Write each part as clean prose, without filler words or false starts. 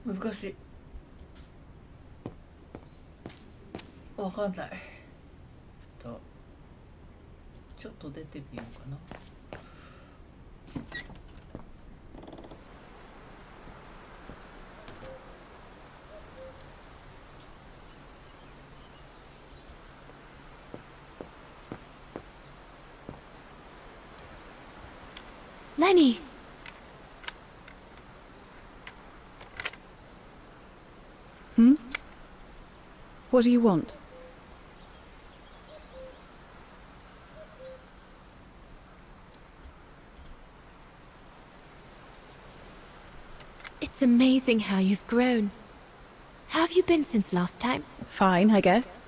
難しい。わかんない。ちょっと出てみようかな。Lenny! Hmm? What do you want? It's amazing how you've grown. How have you been since last time? Fine, I guess.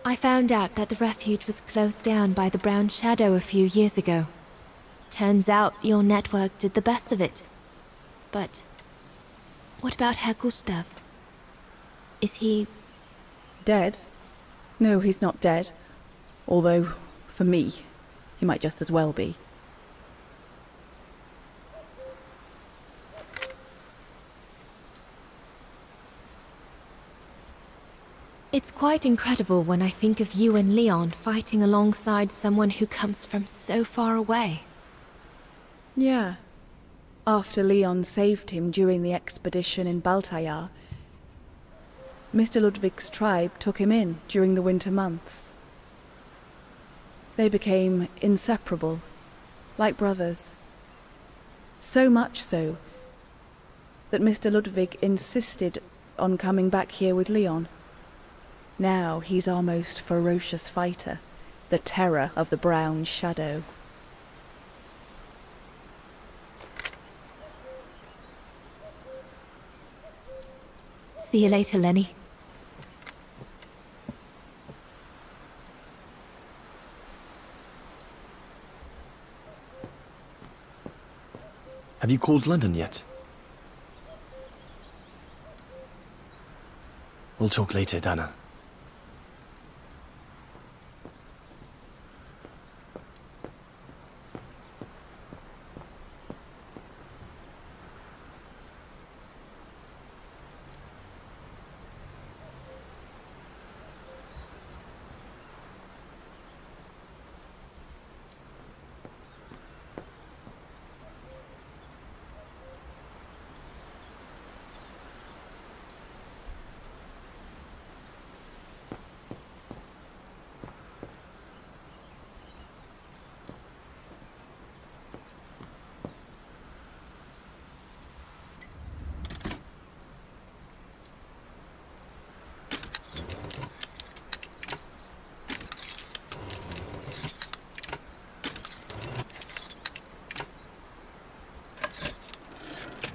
I found out that the refuge was closed down by the Brown Shadow a few years ago. Turns out your network did the best of it. But what about Herr Gustav? Is he... Dead? No, he's not dead. Although, for me, he might just as well be. It's quite incredible when I think of you and Leon fighting alongside someone who comes from so far away. Yeah. After Leon saved him during the expedition in Baltayar, Mr. Ludwig's tribe took him in during the winter months. They became inseparable, like brothers. So much so that Mr. Ludwig insisted on coming back here with Leon. Now he's our most ferocious fighter, the terror of the Brown Shadow. See you later, Lenny. Have you called London yet? We'll talk later, Dana.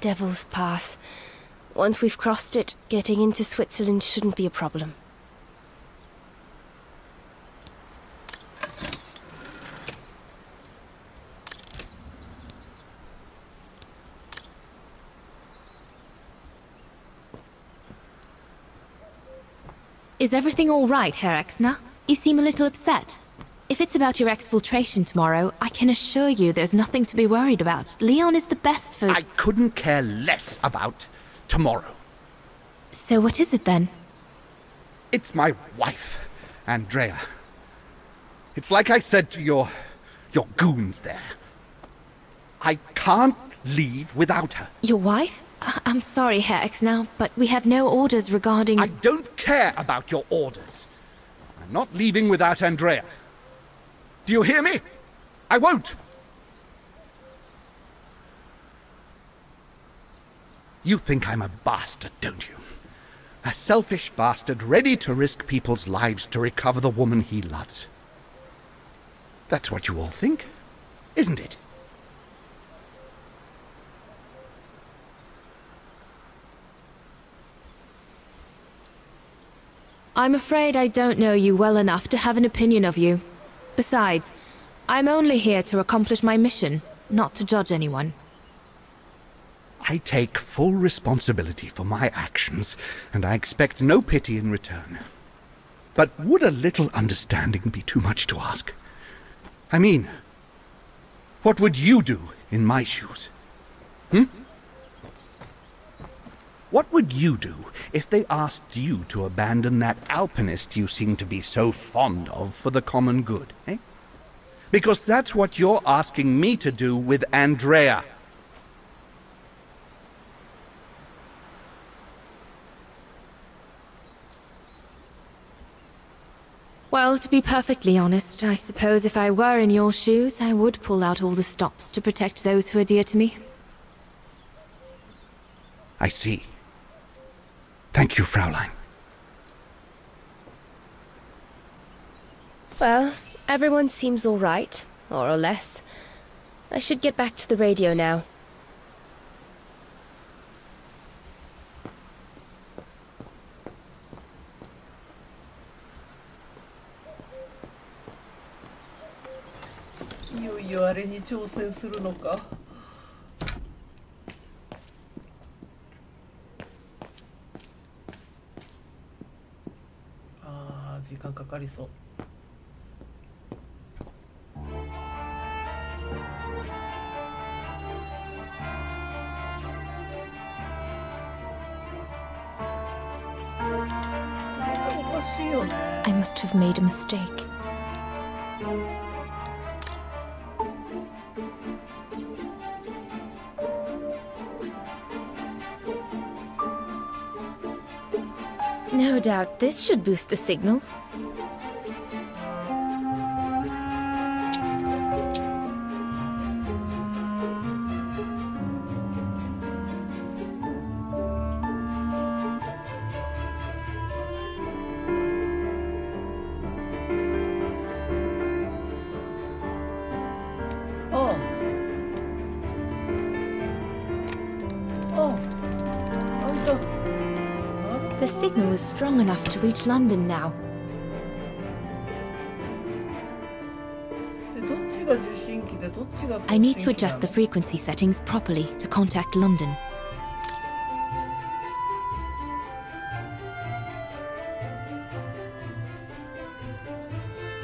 Devil's Pass. Once we've crossed it, getting into Switzerland shouldn't be a problem. Is everything all right, Herr Exner? You seem a little upset. If it's about your exfiltration tomorrow, I can assure you there's nothing to be worried about. Leon is the best for... I couldn't care less about tomorrow. So what is it then? It's my wife, Andrea. It's like I said to your goons there. I can't leave without her. Your wife? I'm sorry, Herr Exner, but we have no orders regarding... I don't care about your orders. I'm not leaving without Andrea. Do you hear me? I won't! You think I'm a bastard, don't you? A selfish bastard ready to risk people's lives to recover the woman he loves. That's what you all think, isn't it? I'm afraid I don't know you well enough to have an opinion of you. Besides, I'm only here to accomplish my mission, not to judge anyone. I take full responsibility for my actions, and I expect no pity in return. But would a little understanding be too much to ask? I mean, what would you do in my shoes? What would you do if they asked you to abandon that alpinist you seem to be so fond of for the common good, eh? Because that's what you're asking me to do with Andrea. Well, to be perfectly honest, I suppose if I were in your shoes, I would pull out all the stops to protect those who are dear to me. I see. Thank you, Fraulein. Well, everyone seems all right, more or less. I should get back to the radio now.いよいよあれに挑戦するのか。ああ、時間かかりそう。おかしいよね。I must have made a mistake. No doubt this should boost the signal. The signal is strong enough to reach London now. I need to adjust the frequency settings properly to contact London.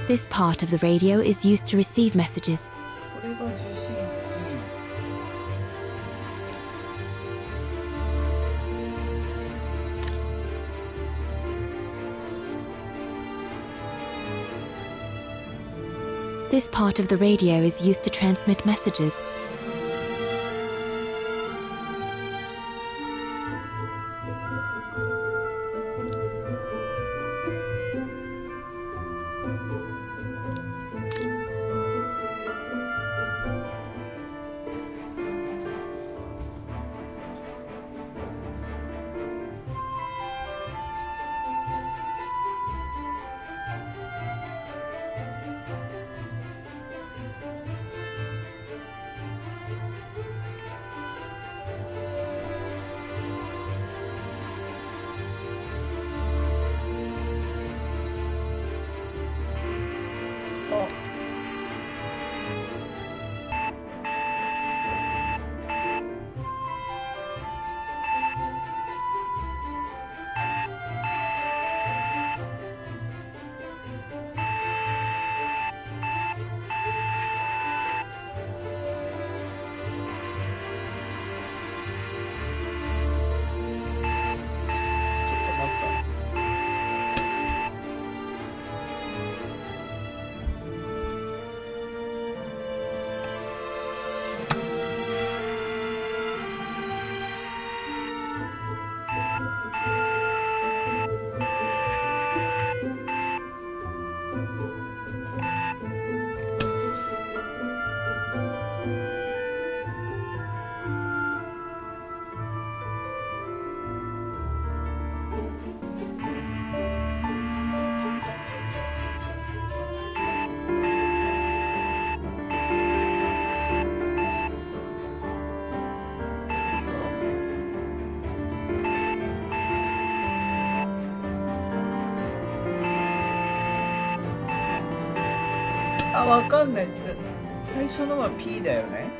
This part of the radio is used to receive messages. This part of the radio is used to transmit messages.あ、わかんない。最初のは P だよね。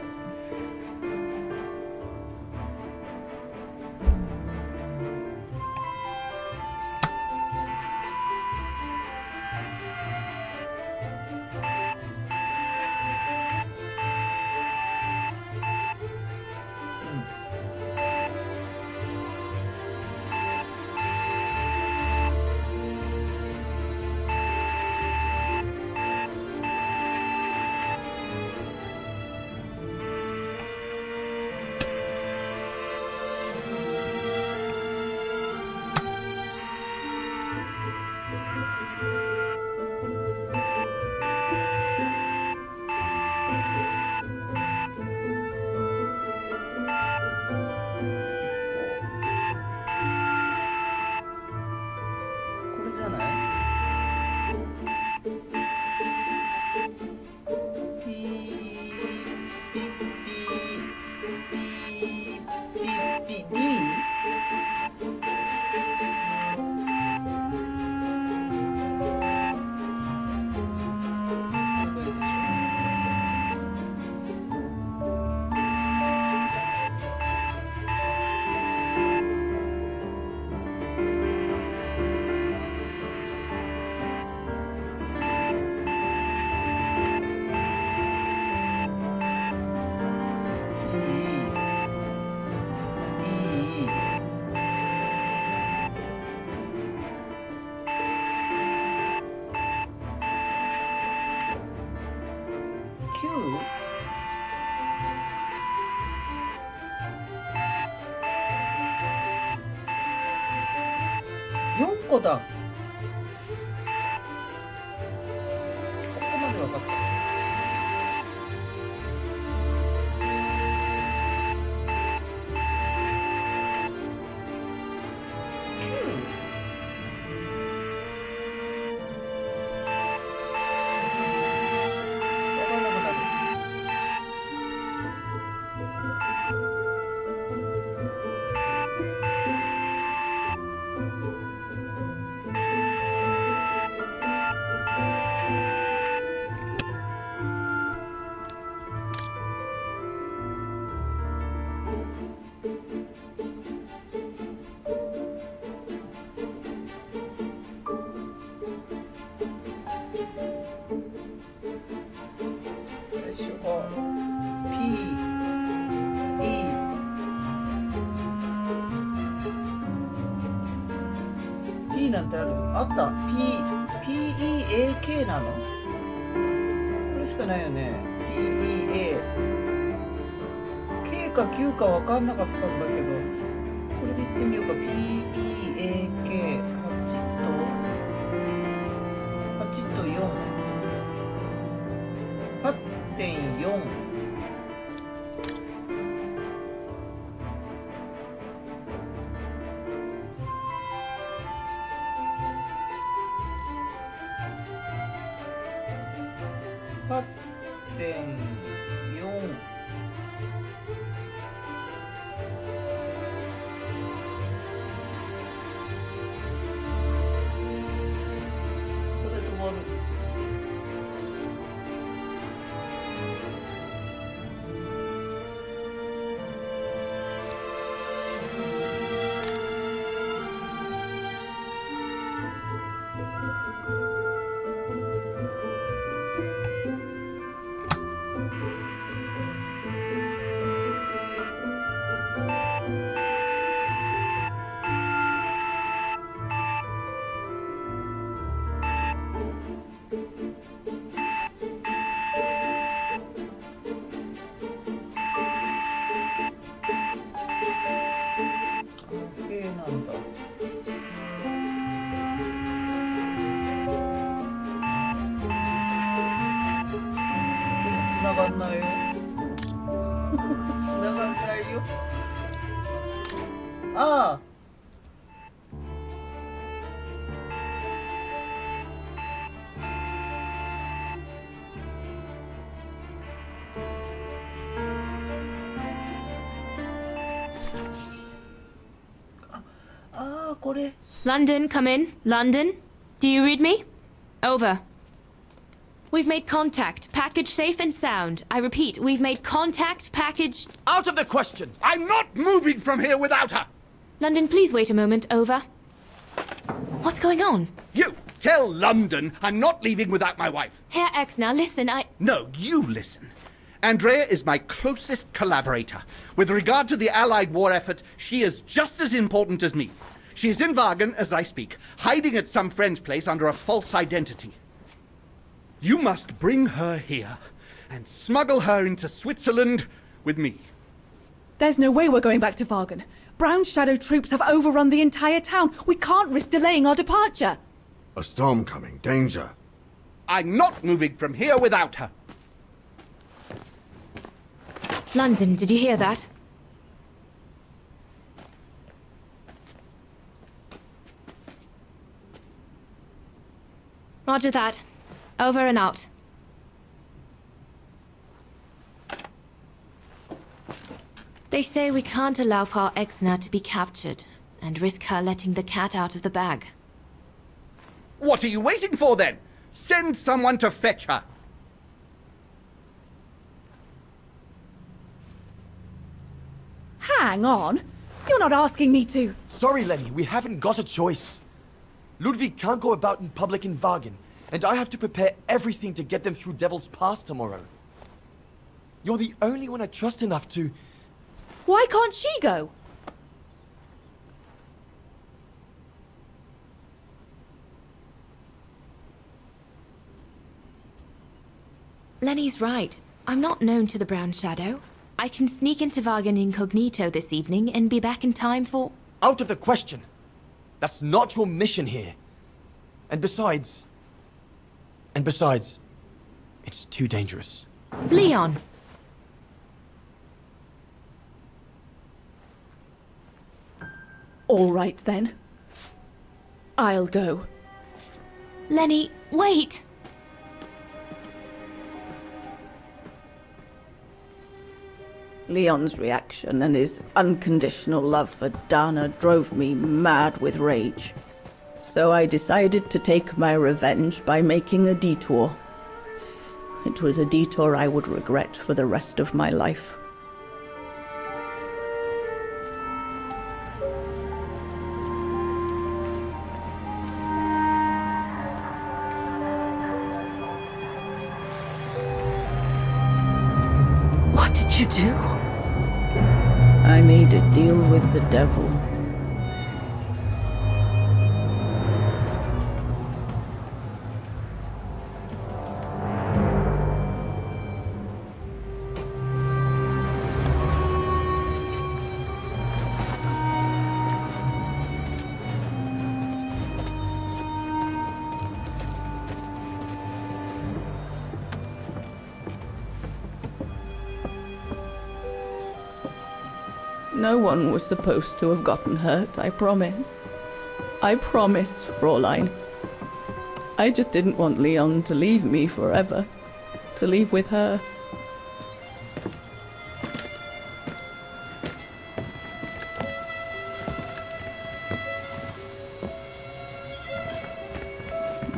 4個だ。ここまで分かった。最初が P なんてある？あった。PEAK なの？これしかないよね。PEA K か Q か分かんなかったんだけど、これでいってみようか。PEAK 8と4。8.4。8.4。ここで止まる。なんだ。でも繋がんないよ。繋がんないよ。ああ。London, come in. London, do you read me? Over. We've made contact. Package safe and sound. I repeat, we've made contact. Package... Out of the question! I'm not moving from here without her! London, please wait a moment. Over. What's going on? You! Tell London I'm not leaving without my wife. Herr Exner, listen, No, you listen. Andrea is my closest collaborator. With regard to the Allied war effort, she is just as important as me. She is in Wagen as I speak, hiding at some friend's place under a false identity. You must bring her here and smuggle her into Switzerland with me. There's no way we're going back to Wagen. Brown Shadow troops have overrun the entire town. We can't risk delaying our departure. A storm coming. Danger. I'm not moving from here without her. London, did you hear that? Roger that. Over and out. They say we can't allow Frau Exner to be captured and risk her letting the cat out of the bag. What are you waiting for then? Send someone to fetch her. Hang on. You're not asking me to... Sorry, Lenny, we haven't got a choice. Ludwig can't go about in public in Wagen, and I have to prepare everything to get them through Devil's Pass tomorrow. You're the only one I trust enough to... Why can't she go? Lenny's right. I'm not known to the Brown Shadow. I can sneak into Wagen incognito this evening and be back in time for... Out of the question! That's not your mission here. And besides, it's too dangerous. Leon! All right, then. I'll go. Lenny, wait! Leon's reaction and his unconditional love for Dana drove me mad with rage. So I decided to take my revenge by making a detour. It was a detour I would regret for the rest of my life. What did you do? I made a deal with the devil. No one was supposed to have gotten hurt, I promise. I promise, Fräulein. I just didn't want Leon to leave me forever. To leave with her.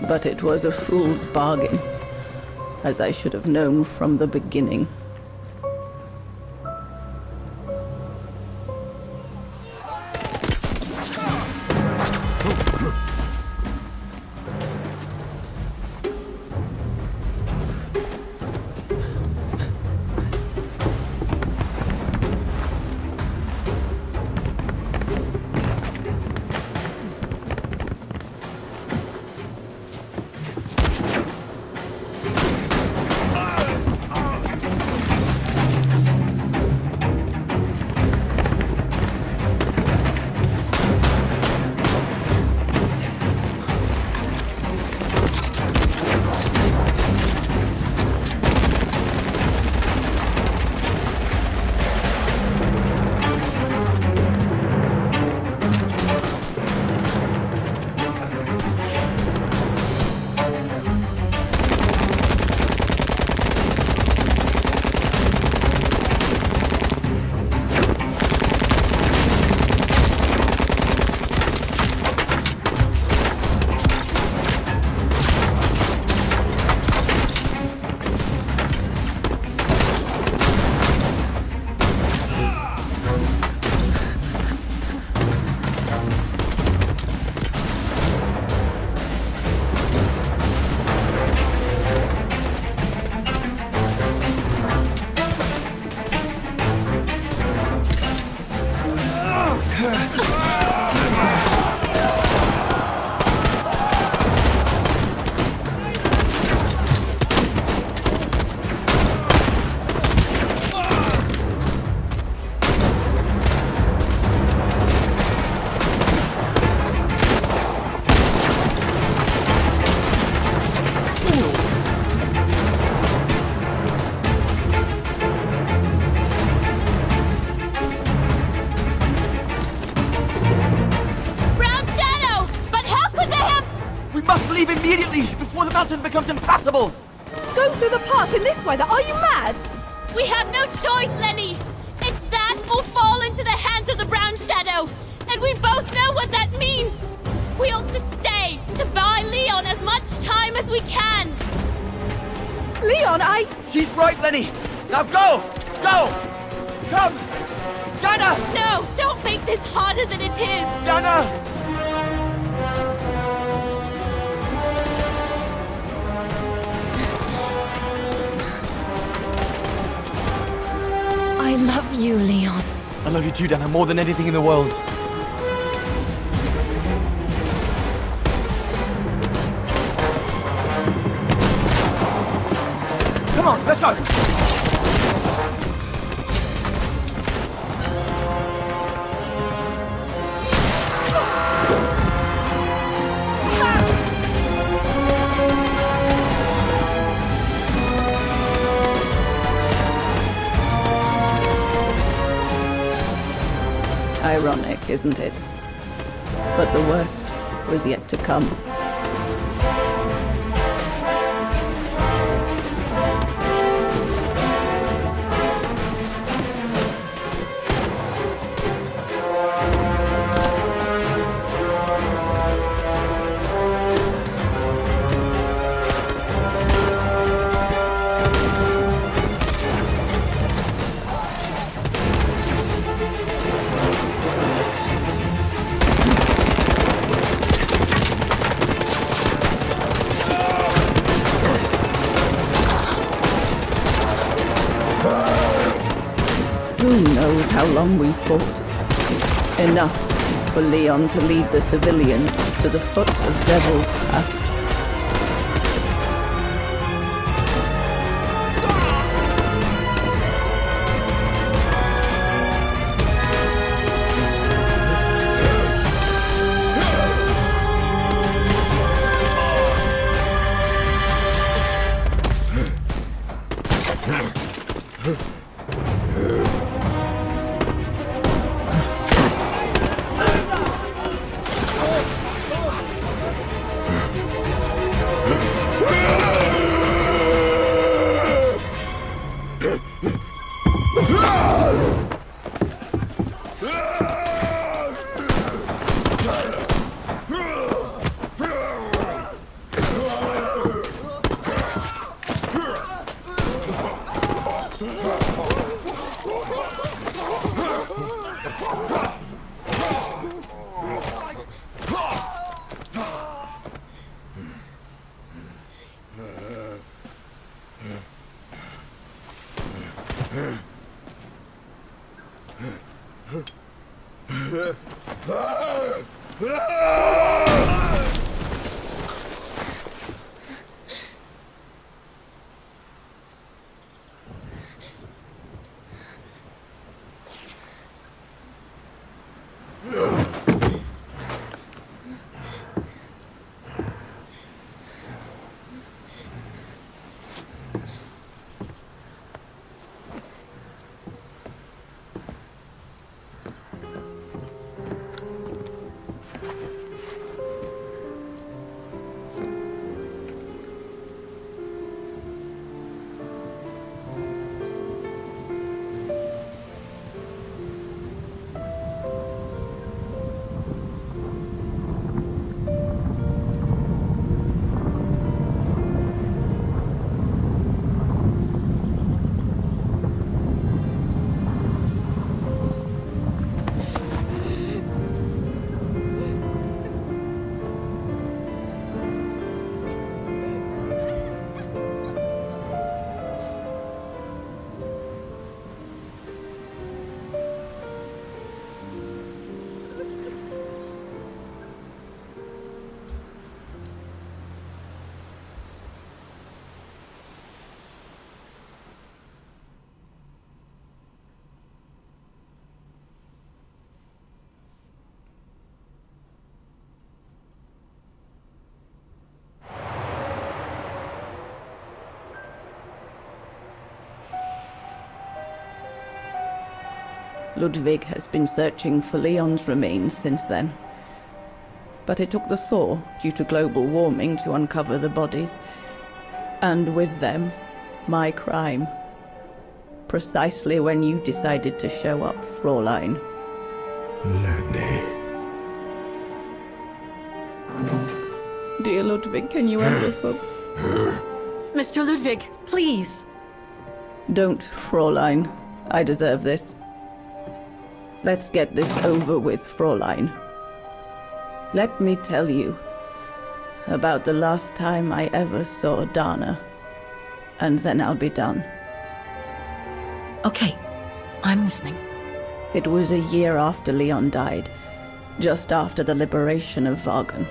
But it was a fool's bargain, as I should have known from the beginning. mountain becomes impassable! Go through the pass in this weather? Are you mad? We have no choice, Lenny! It's that or fall into the hands of the Brown Shadow! And we both know what that means! We ought to stay, to buy Leon as much time as we can! Leon, She's right, Lenny! Now go! Go! Come! Dana! No! Don't make this harder than it is! Dana! I love you, Leon. I love you too, Dana, more than anything in the world. Come on, let's go! isn't it? But the worst was yet to come. Who knows how long we fought? Enough for Leon to lead the civilians to the foot of Devil's Path. Ludwig has been searching for Leon's remains since then. But it took the thaw due to global warming to uncover the bodies. And with them, my crime. Precisely when you decided to show up, Fräulein. Lenny. Dear Ludwig, can you ever Mr. Ludwig, please! Don't, Fräulein. I deserve this. Let's get this over with, Fräulein. Let me tell you about the last time I ever saw Dana, and then I'll be done. Okay, I'm listening. It was a year after Leon died, just after the liberation of Wagen.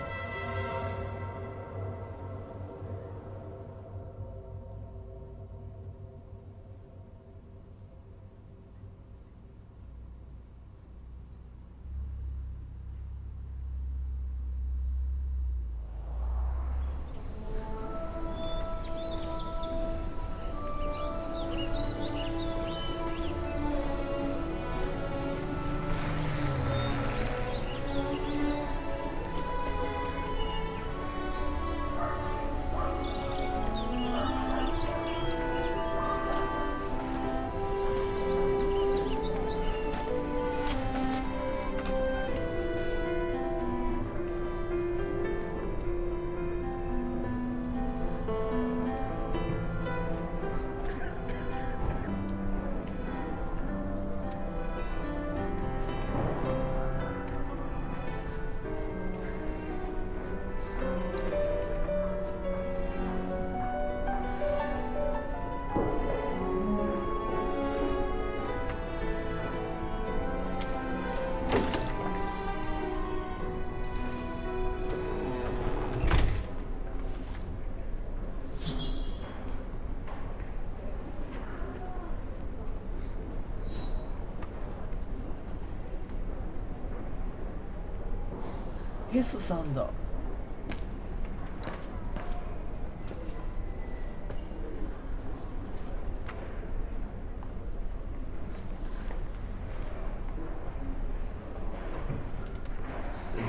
ヘスさんだ。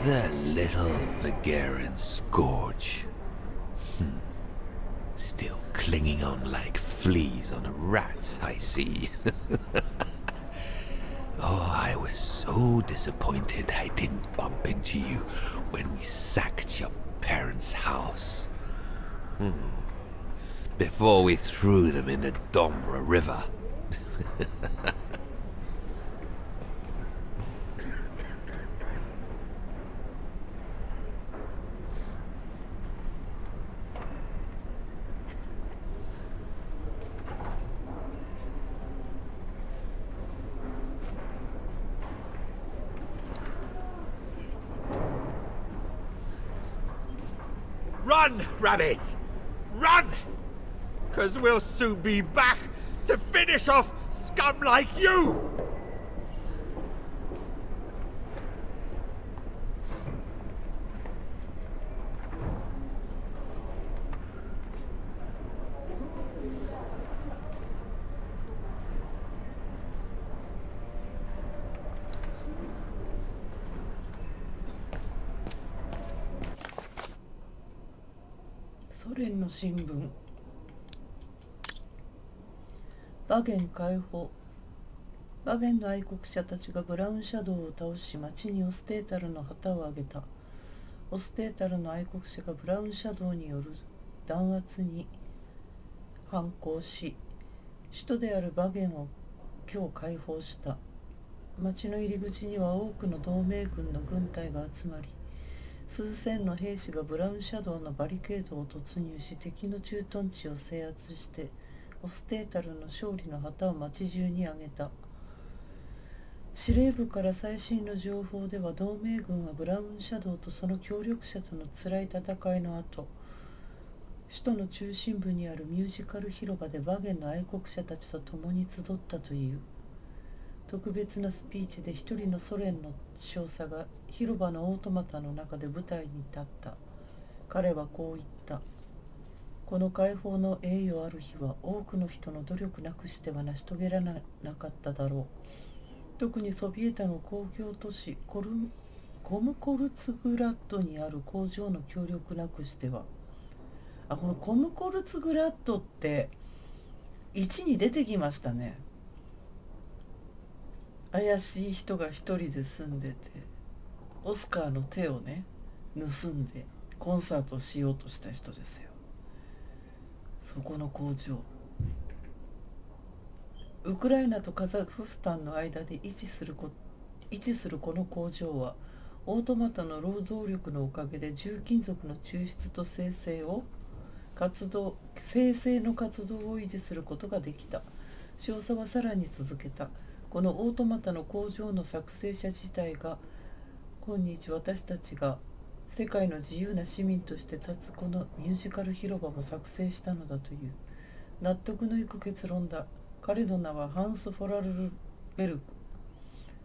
The little Vagaran scourge. Still clinging on like fleas on a rat, I see. Oh, I was so disappointed I didn't bump into you when we sacked your parents' house. Before we threw them in the Dombra River. Run, Rabbit! Run! 'Cause we'll soon be back to finish off scum like you! ソ連の新聞。バゲン解放。バゲンの愛国者たちがブラウンシャドウを倒し、町にオステータルの旗を上げた。オステータルの愛国者がブラウンシャドウによる弾圧に反抗し、首都であるバゲンを今日解放した。町の入り口には多くの同盟軍の軍隊が集まり、数千の兵士がブラウンシャドウのバリケードを突入し、敵の駐屯地を制圧してオステータルの勝利の旗を町中に上げた。司令部から最新の情報では、同盟軍はブラウンシャドウとその協力者との辛い戦いの後、首都の中心部にあるミュージカル広場でバゲンの愛国者たちと共に集ったという。特別なスピーチで一人のソ連の少佐が広場のオートマタの中で舞台に立った。彼はこう言った。この解放の栄誉ある日は多くの人の努力なくしては成し遂げられなかっただろう。特にソビエトの工業都市コムコルツグラッドにある工場の協力なくしては。このコムコルツグラッドって1に出てきましたね。怪しい人が一人で住んでて、オスカーの手をね盗んでコンサートをしようとした人ですよ。そこの工場、ウクライナとカザフスタンの間で位置するこの工場は、オートマタの労働力のおかげで重金属の抽出と生成の活動を維持することができた。少佐はさらに続けた。このオートマタの工場の作成者自体が、今日私たちが世界の自由な市民として立つこのミュージカル広場も作成したのだという。納得のいく結論だ。彼の名はハンス・フォラルルベルク。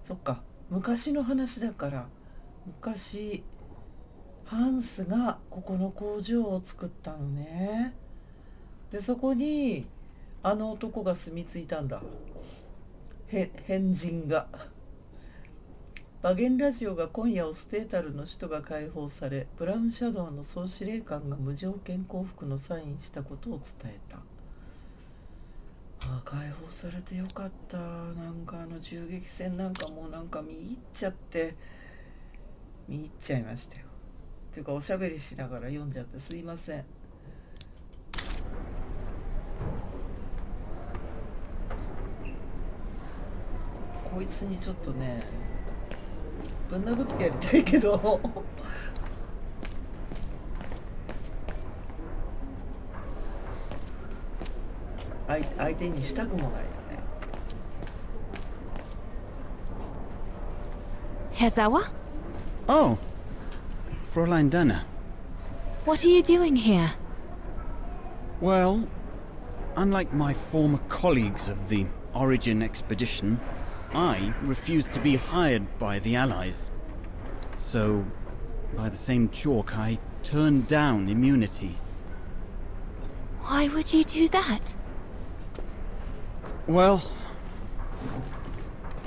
そっか、昔の話だから、昔ハンスがここの工場を作ったのね。でそこにあの男が住み着いたんだ。変人が。バゲンラジオが今夜オステータルの首都が解放され、ブラウンシャドウの総司令官が無条件降伏のサインしたことを伝えた。解放されてよかった。なんか銃撃戦なんかもうなんか見入っちゃいましたよ。っていうかおしゃべりしながら読んじゃってすいません。こいつにちょっとねぶん殴ってやりたいけど相手にしたくもないよね。Herzawa? Oh, Fräulein Danner. What are you doing here? Well, unlike my former colleagues of the Origin expedition, I refused to be hired by the Allies. So, by the same chalk, I turned down immunity. Why would you do that? Well,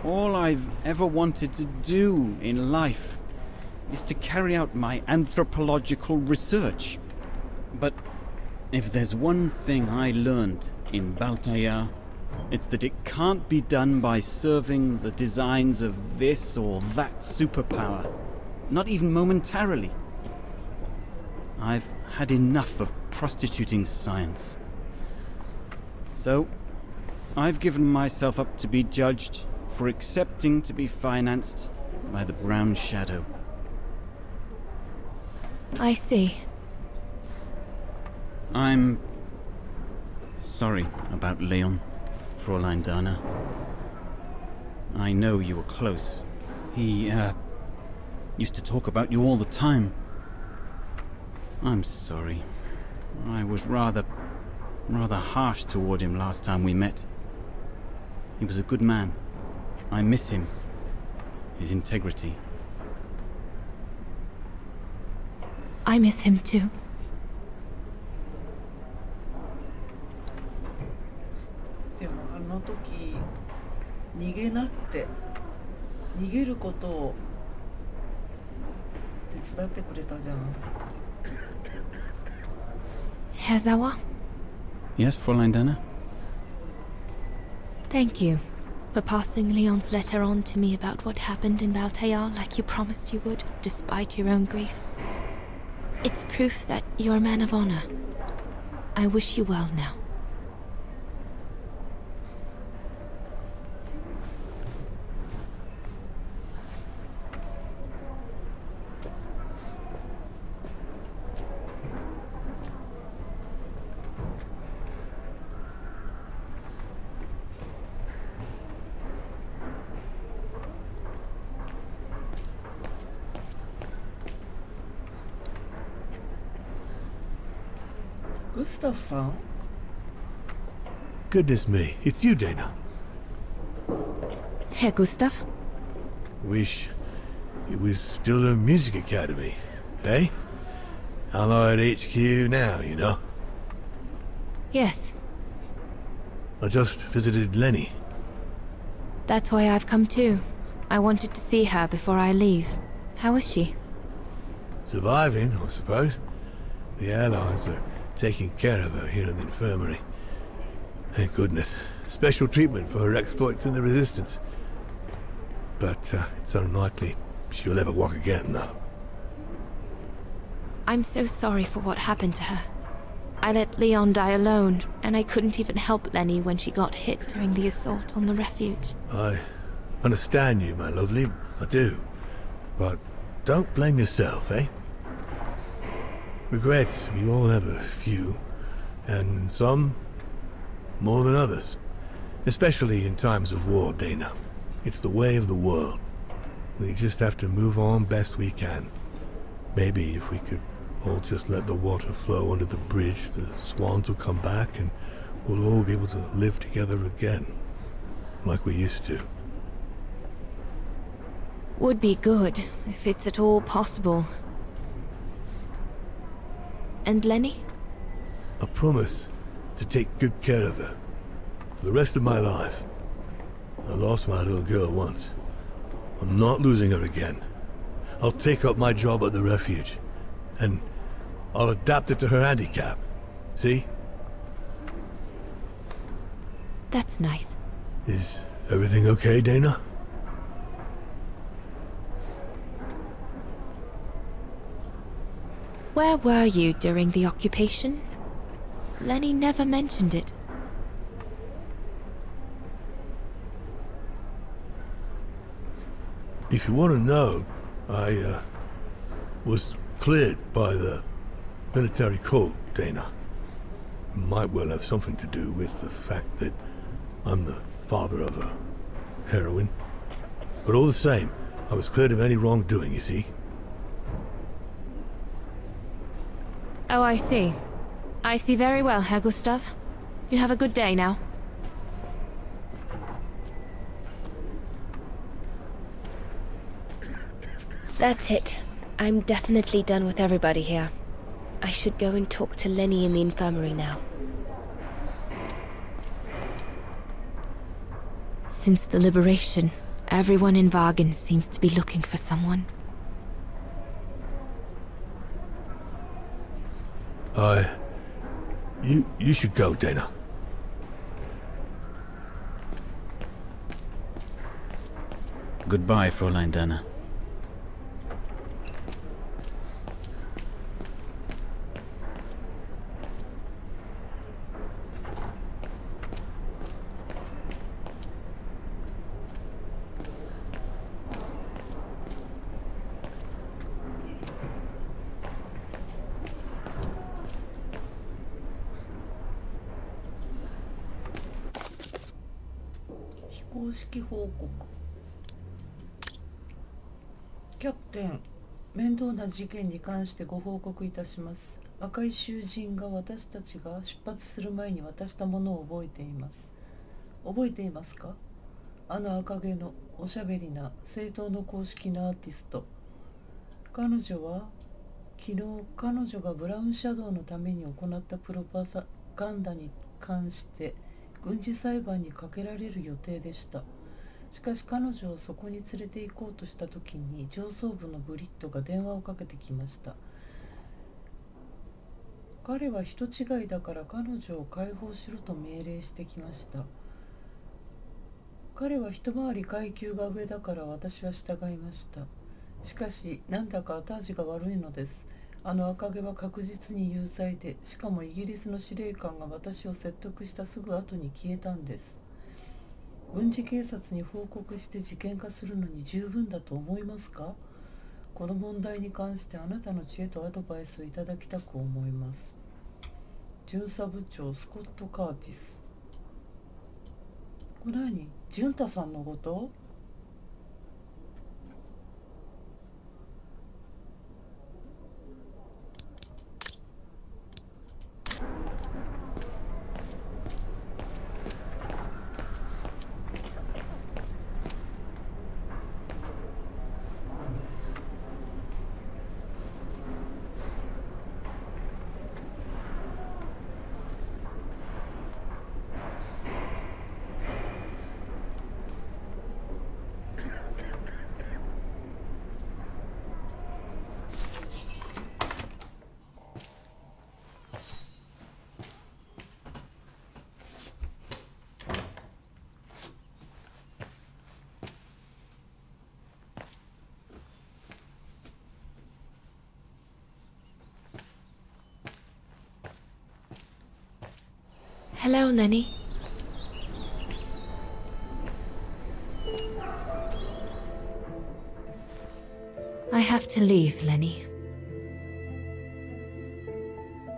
all I've ever wanted to do in life is to carry out my anthropological research. But if there's one thing I learned in Baltaya, it's that it can't be done by serving the designs of this or that superpower, not even momentarily. I've had enough of prostituting science. So, I've given myself up to be judged for accepting to be financed by the Brown Shadow. I see. I'm sorry about Leon, Fräulein Dana. I know you were close. He, used to talk about you all the time. I'm sorry. I was rather harsh toward him last time we met. He was a good man. I miss him. His integrity. I miss him too. Herzawa? Yes, Fräulein Dana? Thank you for passing Leon's letter on to me about what happened in Baltaya like you promised you would, despite your own grief. It's proof that you're a man of honor. I wish you well now. Gustav-san? Goodness me, it's you, Dana. Herr Gustav? Wish it was still a music academy, eh? Allied HQ now, you know? Yes. I just visited Lenny. That's why I've come too. I wanted to see her before I leave. How is she? Surviving, I suppose. The Allies are taking care of her here in the infirmary. Thank goodness. Special treatment for her exploits in the Resistance. But it's unlikely she'll ever walk again now. I'm so sorry for what happened to her. I let Leon die alone, and I couldn't even help Lenny when she got hit during the assault on the refuge. I understand you, my lovely. I do. But don't blame yourself, eh? Regrets, we all have a few, and some more than others. Especially in times of war, Dana. It's the way of the world. We just have to move on best we can. Maybe if we could all just let the water flow under the bridge, the swans will come back and we'll all be able to live together again. Like we used to. Would be good, if it's at all possible. And Lenny? I promise to take good care of her. For the rest of my life. I lost my little girl once. I'm not losing her again. I'll take up my job at the refuge. And I'll adapt it to her handicap. See? That's nice. Is everything okay, Dana? Where were you during the occupation? Lenny never mentioned it. If you want to know, I was cleared by the military court, Dana. It might well have something to do with the fact that I'm the father of a heroine. But all the same, I was cleared of any wrongdoing, you see. Oh, I see. I see very well, Herr Gustav. You have a good day now. That's it. I'm definitely done with everybody here. I should go and talk to Lenny in the infirmary now. Since the liberation, everyone in Vagen seems to be looking for someone. You should go, Dana. Goodbye, Fräulein Dana.公式報告。キャプテン、面倒な事件に関してご報告いたします。赤い囚人が私たちが出発する前に渡したものを覚えています。覚えていますか？あの赤毛のおしゃべりな政党の公式なアーティスト。彼女は昨日彼女がブラウンシャドウのために行ったプロパガンダに関して軍事裁判にかけられる予定でした。しかし彼女をそこに連れて行こうとした時に上層部のブリットが電話をかけてきました。彼は人違いだから彼女を解放しろと命令してきました。彼は一回り階級が上だから私は従いました。しかしなんだか後味が悪いのです。あの赤毛は確実に有罪で、しかもイギリスの司令官が私を説得したすぐ後に消えたんです。軍事警察に報告して事件化するのに十分だと思いますか？この問題に関してあなたの知恵とアドバイスをいただきたく思います。巡査部長スコット・カーティス。これ何？ジュンタさんのこと？Hello, Lenny. I have to leave, Lenny.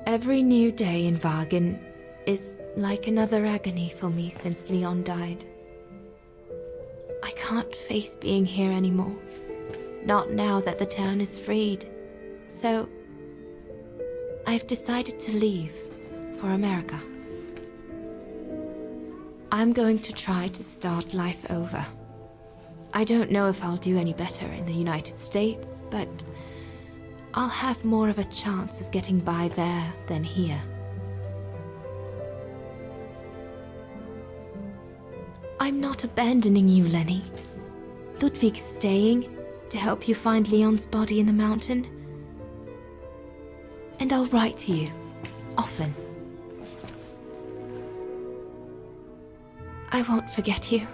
Every new day in Vagen is like another agony for me since Leon died. I can't face being here anymore, not now that the town is freed. So, I've decided to leave for America. I'm going to try to start life over. I don't know if I'll do any better in the United States, but I'll have more of a chance of getting by there than here. I'm not abandoning you, Lenny. Ludwig's staying to help you find Leon's body in the mountain. And I'll write to you, often. I won't forget you.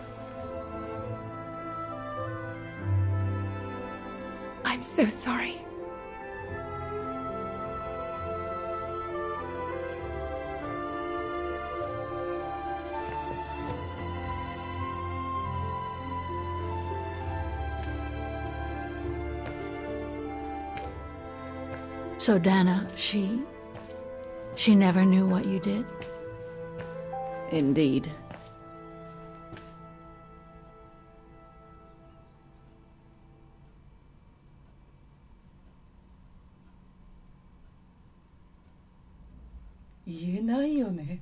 I'm so sorry. So Dana, she never knew what you did? Indeed.言えないよね。